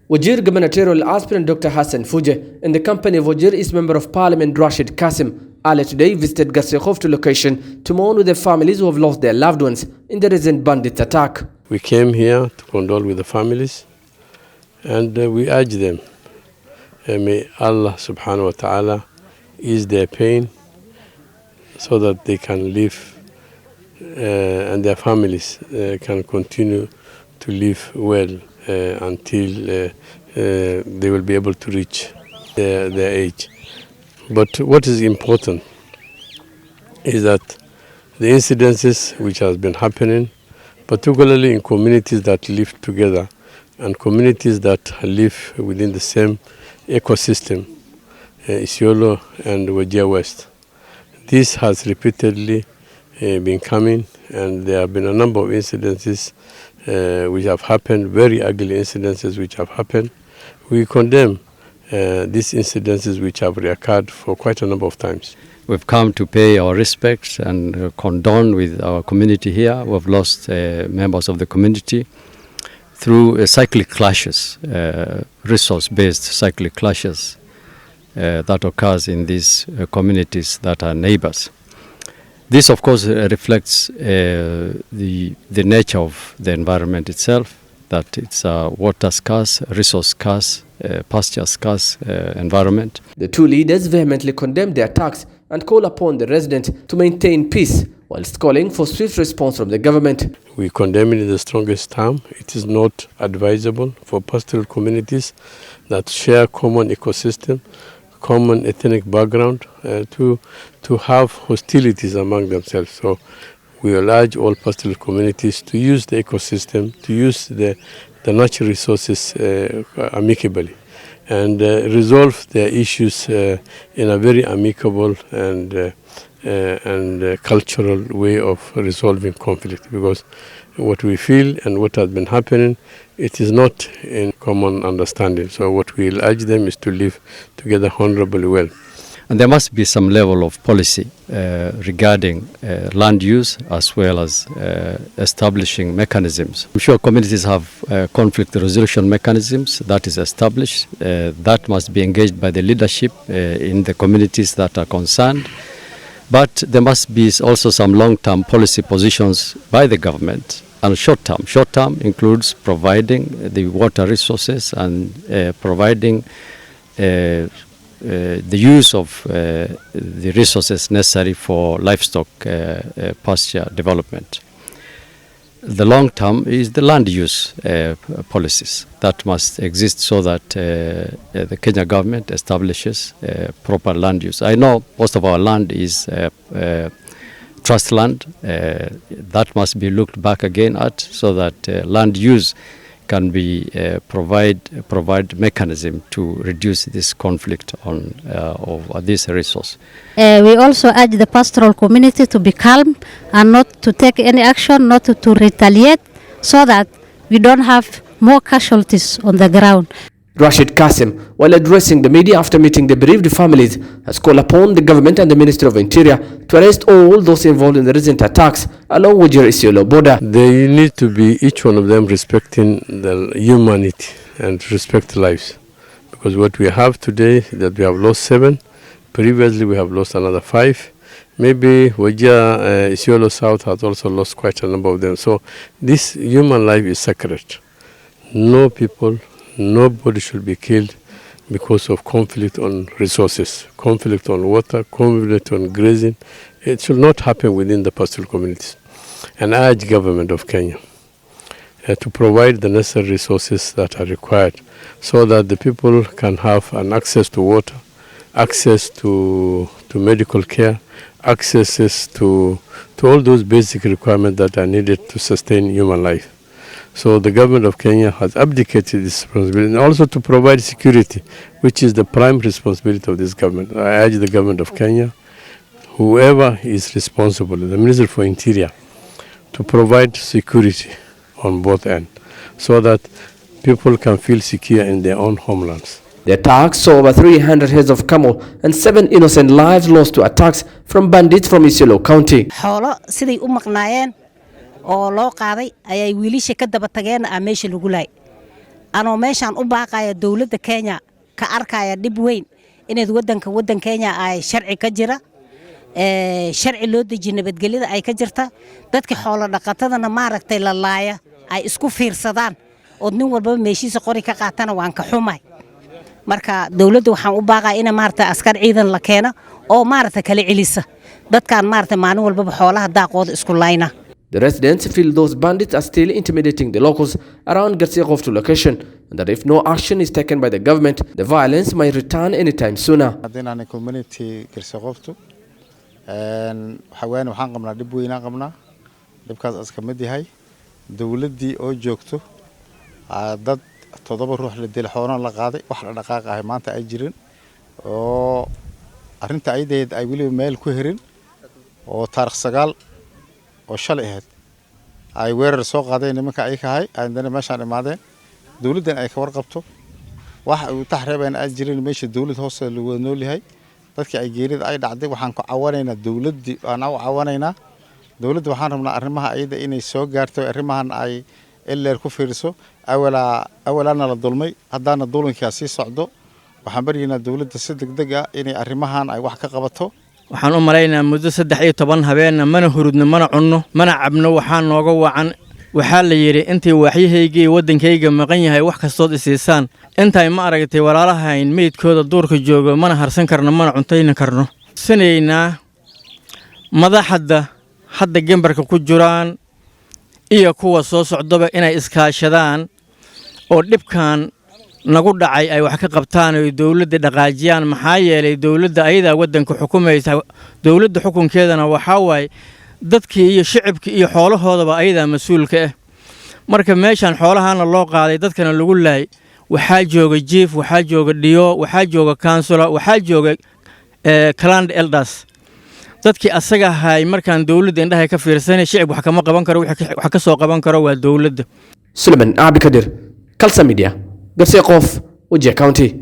Wajir gubernatorial aspirant Dr. Hassan Fuje, in the company of Wajir is Member of Parliament Rashid Kassim, earlier today visited Garse Qoftu location to mourn with the families who have lost their loved ones in the recent bandits attack. We came here to condole with the families and we urge them, may Allah subhanahu wa ta'ala ease their pain so that they can live and their families can continue to live well until they will be able to reach their age. But what is important is that the incidences which has been happening, particularly in communities that live together and communities that live within the same ecosystem, Isiolo and Wajir West. This has repeatedly been coming, and there have been a number of incidences which have happened, very ugly incidences which have happened. We condemn these incidences which have reoccurred for quite a number of times. We've come to pay our respects and condone with our community here. We've lost members of the community through cyclic clashes, resource-based cyclic clashes that occurs in these communities that are neighbors. This, of course, reflects the nature of the environment itself, that it's a water scarce, resource scarce, pasture scarce environment. The two leaders vehemently condemned the attacks and call upon the residents to maintain peace, whilst calling for swift response from the government. We condemn it in the strongest term. It is not advisable for pastoral communities that share common ecosystem, common ethnic background, to have hostilities among themselves. So we will urge all pastoral communities to use the ecosystem, to use the natural resources amicably, and resolve their issues in a very amicable and cultural way of resolving conflict. Because what we feel and what has been happening, it is not in common understanding. So what we will urge them is to live together honorably well. And there must be some level of policy regarding land use, as well as establishing mechanisms. I'm sure communities have conflict resolution mechanisms that is established. That must be engaged by the leadership in the communities that are concerned. But there must be also some long-term policy positions by the government. And short-term. Short-term includes providing the water resources and providing the use of the resources necessary for livestock pasture development. The long term is the land use policies that must exist so that the Kenya government establishes proper land use. I know most of our land is trust land. That must be looked back again at so that land use can be provide mechanism to reduce this conflict of this resource. We also urge the pastoral community to be calm and not to take any action, not to retaliate, so that we don't have more casualties on the ground. Rashid Kassim, while addressing the media after meeting the bereaved families, has called upon the government and the Ministry of Interior to arrest all those involved in the recent attacks along Wajir Isiolo border. They need to be, each one of them, respecting the humanity and respect lives. Because what we have today, that we have lost 7, previously we have lost another 5. Maybe Wajir Isiolo South has also lost quite a number of them. So this human life is sacred. No people, nobody should be killed because of conflict on resources, conflict on water, conflict on grazing. It should not happen within the pastoral communities. And I urge government of Kenya to provide the necessary resources that are required so that the people can have an access to water, access to medical care, access to all those basic requirements that are needed to sustain human life. So the government of Kenya has abdicated this responsibility, and also to provide security, which is the prime responsibility of this government. I urge the government of Kenya, whoever is responsible, the Minister for Interior, to provide security on both ends so that people can feel secure in their own homelands. The attacks saw over 300 heads of camel and 7 innocent lives lost to attacks from bandits from Isiolo County. oo loo qaaday ayay wiilisha ka daba tageen meesha lagu laay أنا ماشان أباقي دولة كينيا كأركايا دبوين إن ودن كينيا أي شرعي كجرة شرعي لود جنبت جليدة أي كجرتا دتك حول دقتنا ما ركتي للايا أي إسكو فير صدان ودنو والباب ماشي سقوري كقاتنا وانك حماي marka dawladdu waxaan u baaqaa in maarta askar ciidan la keeno oo maarta kala celisa dadkan maarta maalin walba xoolaha daaqooda isku layna. The residents feel those bandits are still intimidating the locals around Garse Qoftu location and that if no action is taken by the government, the violence might return anytime sooner. Hadina community Garse Qoftu waxaan qabnaa dib weyn qabnaa dibkaas aska mid yahay dawladdii oo joogto dad todoba ruux la dil xoona la qaaday wax la dhaqaaq ah maanta ay jirin oo arinta aydeed ay wali meel ku hirin oo taariikh 9 oo shalay ahayd ay weerar soo qaadeen nimanka ay ka hay ayna meeshaan imaadeen dawladdan ay ka warqabto wax uu taxreebeen ay jirin meesha dawlad hoose loo nool yahay dadkii ay geerida ay dhacday waxaan ku caawinaynaa dawladdii aan u caawinaynaa dawladda waxaan rabnaa arrimaha ayda inay soo gaarto arrimahan ay إلا الكفر سو أولا للظلمي هذا الظلم كاسي صعدو وحنبرينا الدولة الصدق دقة إني أرمهان أي واحد قبضته waxaan u maleynaa muddo 13 habeen mana hurudna mana cunno mana cabno waxaan nooga wacan waxa la yiri intii waxyahayga wadankayga maqan yahay wax kastood isiisaan intay ma aragtay walaalahayn meedkooda duurka joogo mana harsan karno mana cuntayna karno sanayna madaxda hadda gambarka ku jiraan iyo kuwa soo socdaba inay iskaashadaan oo dhibkan nagu dhacay ay wax ka qabtaan oo dawladda dhaqaajiyaan maxaa yeelay dawladda ayada wadanka xukumaysa dawladda xukunkeedana waxa way dadkii iyo shacabkii iyo xoolahoodaba ayada mas'uulka ah marka meeshan xoolahana loo qaaday dadkana lagu laay waxa jooga jiif waxa jooga dhiyo waxa jooga councilor waxa jooga clan elders dadkii asaga hay markaan dawladda indhaha ka fiirsanay shacab wax kama qaban karo wax ka soo qaban karo waa dawladda. Suleiman Abdikadir, Kalsa Media, Garse Qof, Wajir County.